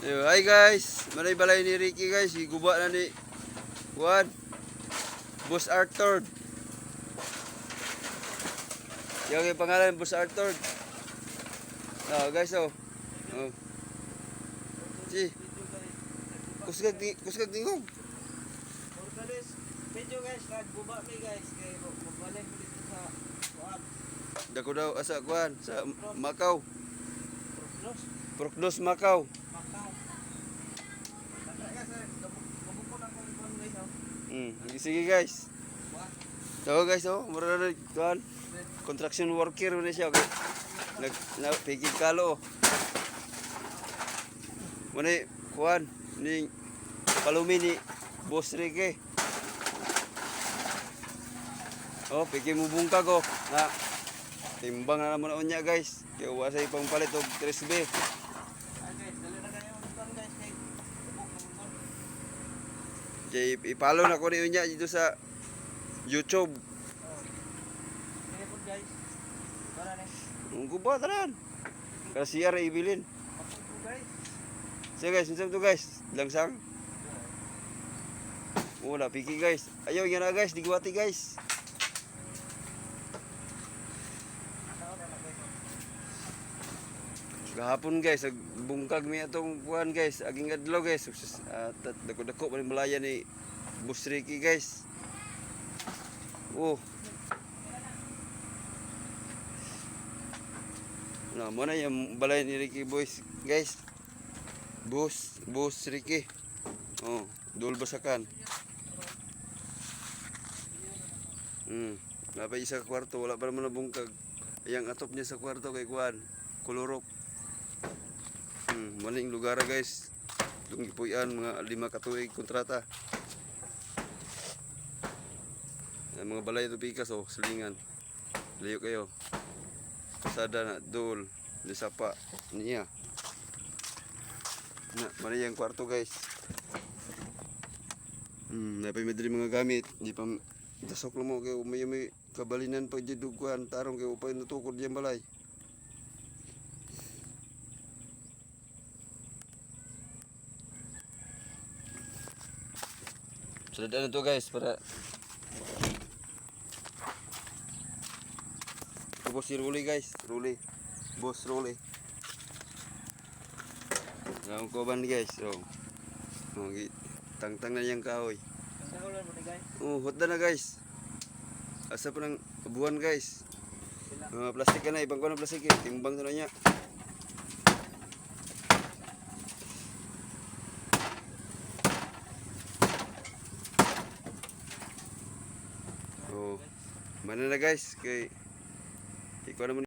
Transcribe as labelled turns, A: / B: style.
A: Yo, hi guys, manay balay ni Ricky guys, iguba na ni Juan, Boss Arthur. Yung pangalan Boss Arthur. Oh guys, oh. Oh. Si. Kusgag tingog.
B: Medyo guys, nagguba mi guys kay mabalay mo dito sa Juan.
A: Dako daw asa Juan sa Macau.
B: Proknos.
A: Proknos Macau.
B: Macau. Kabukon ako yung Juan guys oh.
A: Sige guys. So guys, oh, mura na Juan. Construction worker na siya, okay. Pigig kalo. Muna Juan, ni palumi ni Boss Ricky. Oh, piki mo bungkag oh. Na timbang na naman unya guys. Kaya wasa ipang palit og 3B.
B: Guys, dali na kayo unutan guys kay kabuk kabukon.
A: Kaya ipalo na ko ni unya dito sa YouTube.
B: Kaya po guys. Para ni.
A: Ang guba tanan. Kasi ara ibilin.
B: Kapag po guys.
A: So guys, unsam to guys? Langsang. Wala piki guys. Ayaw nga na guys, digwati guys. Gahapon guys, bungkag mi atong kuan guys, aging adlaw guys. Dako-dako man malaya ni Boss Ricky guys. Oh. Na mo na yung balay ni Ricky boys guys. Boss Ricky. Oh, dul basakan. Napay isa ka kwarto, wala pa naman nabungkag. Yang atop niya sa kwarto kay kuan, kulurok. Maling lugar guys. Tungipuyan mga 5 katuig kontrata. Mga balay ito pikas oh, selingan. Layo kayo. Sada na dul, nisapa niya. Na, mali yung kwarto guys. Napay madali mga gamit, di pa dasok lang mo kay may kabalinan pag didugkuhan tarong kay upay natukod yung balay. Sudah na to guys para tapos si Ruli guys, Boss Ruli. Ang koban guys, oh. Tangtang na yang kahoy.
B: Sa ulan mo ni guys.
A: Oh, hot na guys. Asa pa ng buwan guys. Plastik ka na, ibang ko na plastik eh. Timbang na niya. Oh, mana na guys kay ikaw naman